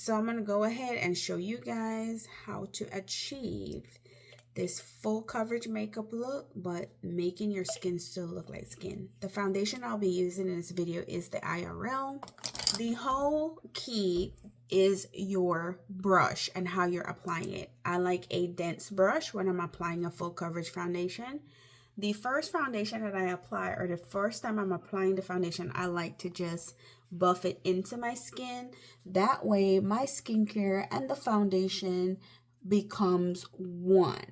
So I'm going to go ahead and show you guys how to achieve this full coverage makeup look, but making your skin still look like skin. The foundation I'll be using in this video is the IRL. The whole key is your brush and how you're applying it. I like a dense brush when I'm applying a full coverage foundation. The first foundation that I apply, or the first time I'm applying the foundation, I like to just buff it into my skin. That way my skincare and the foundation becomes one.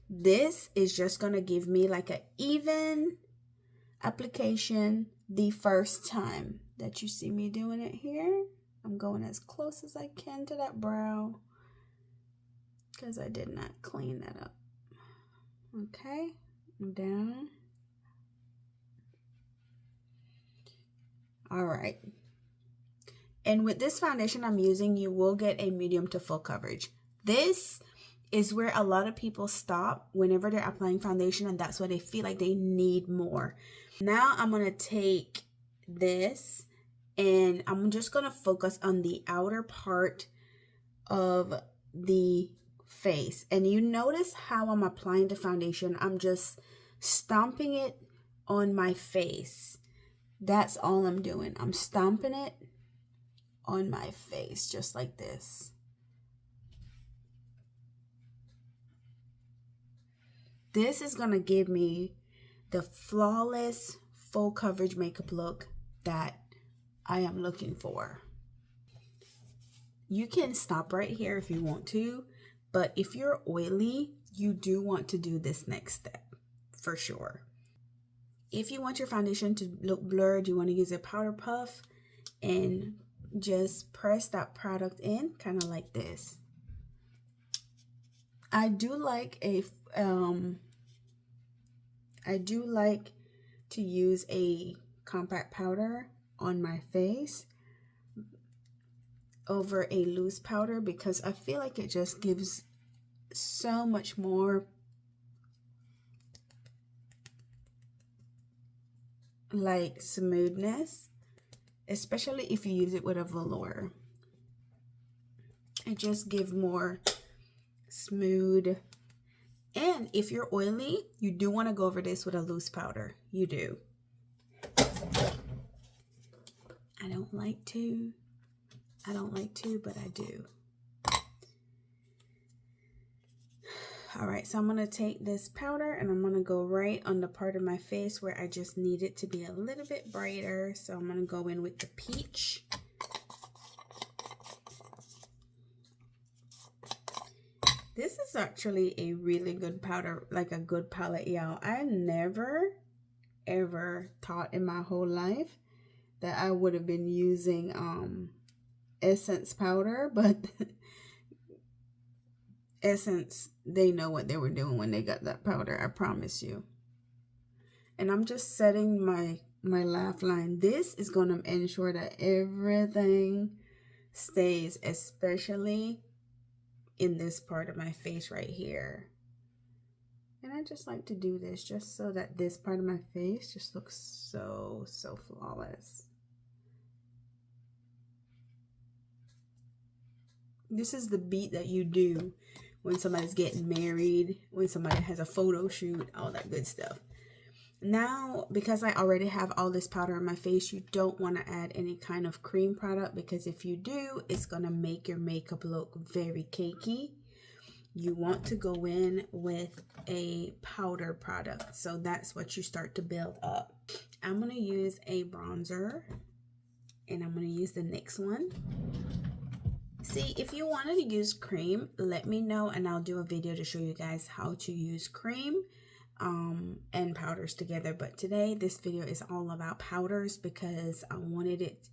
This is just going to give me like an even application the first time that you see me doing it here. I'm going as close as I can to that brow because I did not clean that up. Okay, down. All right. And with this foundation I'm using, you will get a medium to full coverage. This is where a lot of people stop whenever they're applying foundation, and that's why they feel like they need more. Now I'm going to take this and I'm just going to focus on the outer part of the face. And you notice how I'm applying the foundation. I'm just stomping it on my face. That's all I'm doing. I'm stomping it on my face just like this. This is going to give me the flawless full coverage makeup look that I am looking for. You can stop right here if you want to, but if you're oily, you do want to do this next step for sure. If you want your foundation to look blurred, you want to use a powder puff and just press that product in kind of like this. I do like to use a compact powder on my face over a loose powder because I feel like it just gives so much more like smoothness, especially if you use it with a velour. It just gives more smooth. And if you're oily, you do want to go over this with a loose powder. You do. I don't like to, but I do. All right, so I'm going to take this powder and I'm going to go right on the part of my face where I just need it to be a little bit brighter. So I'm going to go in with the peach. This is actually a really good powder, like a good palette, y'all. I never, ever thought in my whole life that I would have been using Essence powder, but Essence, they know what they were doing when they got that powder, I promise you. And I'm just setting my laugh line. This is going to ensure that everything stays, especially in this part of my face right here. And I just like to do this just so that this part of my face just looks so flawless. This is the beat that you do when somebody's getting married, when somebody has a photo shoot, all that good stuff. Now, because I already have all this powder on my face, you don't want to add any kind of cream product because if you do, it's going to make your makeup look very cakey. You want to go in with a powder product. So that's what you start to build up. I'm going to use a bronzer and I'm going to use the NYX one. See, if you wanted to use cream, let me know and I'll do a video to show you guys how to use cream and powders together. But today, this video is all about powders because I wanted it.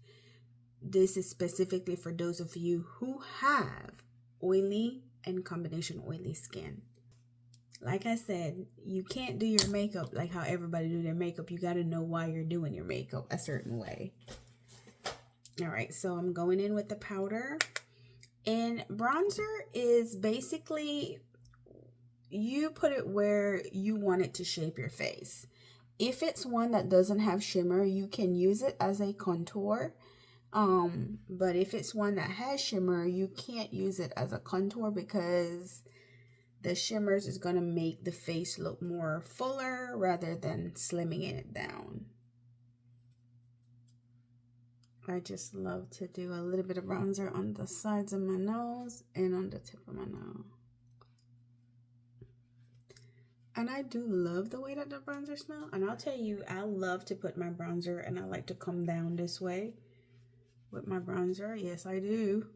This is specifically for those of you who have oily and combination oily skin. Like I said, you can't do your makeup like how everybody do their makeup. You got to know why you're doing your makeup a certain way. All right, so I'm going in with the powder. And bronzer is basically you put it where you want it to shape your face. If it's one that doesn't have shimmer, you can use it as a contour. But if it's one that has shimmer, you can't use it as a contour because the shimmers is going to make the face look more fuller rather than slimming it down. I just love to do a little bit of bronzer on the sides of my nose and on the tip of my nose. And I do love the way that the bronzer smells. And I'll tell you, I love to put my bronzer and I like to come down this way with my bronzer. Yes, I do.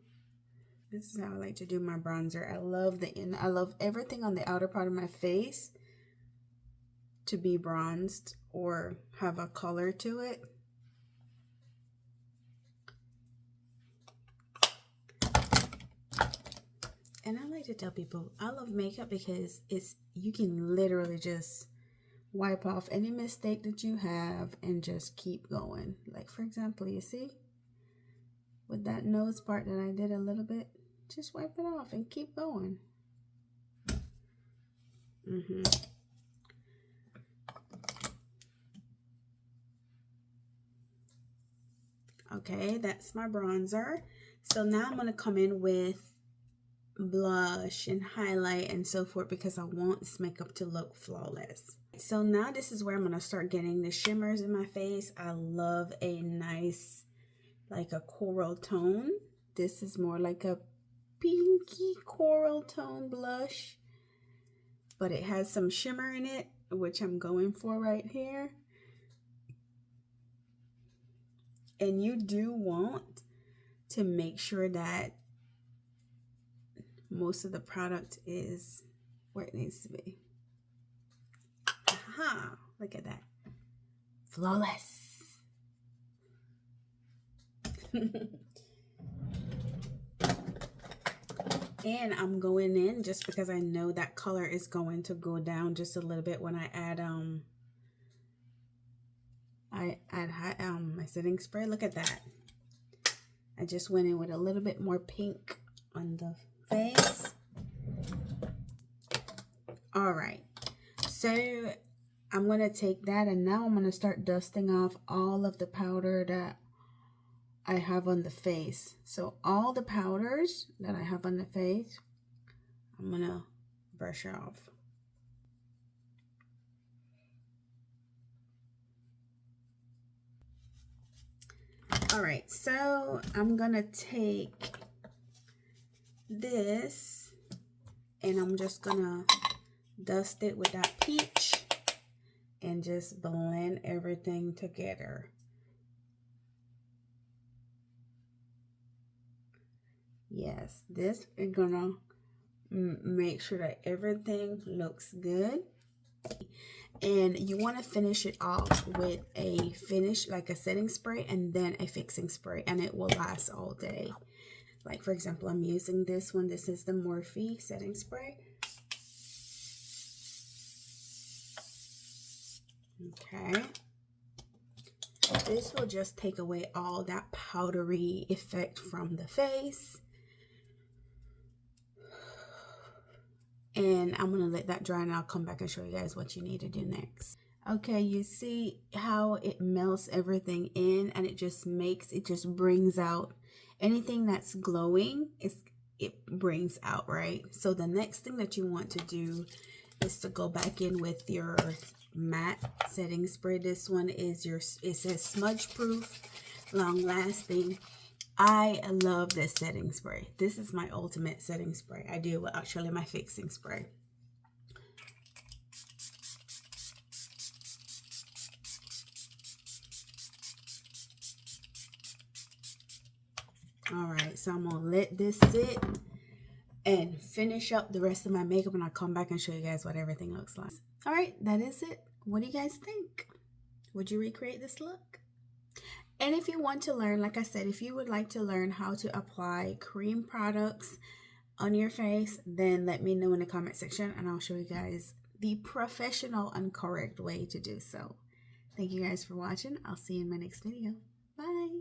This is how I like to do my bronzer. I love everything on the outer part of my face to be bronzed or have a color to it. And I like to tell people I love makeup because you can literally just wipe off any mistake that you have and just keep going. Like, for example, you see with that nose part that I did a little bit, just wipe it off and keep going. Okay, that's my bronzer. So now I'm going to come in with blush and highlight and so forth because I want this makeup to look flawless. So now this is where I'm going to start getting the shimmers in my face. I love a nice, like a coral tone. This is more like a pinky coral tone blush, but it has some shimmer in it, which I'm going for right here. And you do want to make sure that most of the product is where it needs to be. Aha! Look at that. Flawless. And I'm going in just because I know that color is going to go down just a little bit when I add my setting spray. Look at that. I just went in with a little bit more pink on the face. All right, so I'm gonna take that and now I'm gonna start dusting off all of the powder that I have on the face. So all the powders that I have on the face, I'm gonna brush off. All right, so I'm gonna take this and I'm just gonna dust it with that peach and just blend everything together. Yes, this is gonna make sure that everything looks good. And you want to finish it off with a finish, like a setting spray and then a fixing spray, and it will last all day. Like, for example, I'm using this one. This is the Morphe setting spray. Okay. This will just take away all that powdery effect from the face. And I'm going to let that dry and I'll come back and show you guys what you need to do next. Okay, you see how it melts everything in and it just brings out anything that's glowing. It brings out, right? So the next thing that you want to do is to go back in with your matte setting spray. This one is it says smudge proof, long lasting. I love this setting spray. This is my ultimate setting spray. I do actually my fixing spray. All right, so I'm gonna let this sit and finish up the rest of my makeup, and I'll come back and show you guys what everything looks like. All right, that is it. What do you guys think? Would you recreate this look? And if you want to learn, like I said, if you would like to learn how to apply cream products on your face, then let me know in the comment section and I'll show you guys the professional and correct way to do so. Thank you guys for watching. I'll see you in my next video. Bye.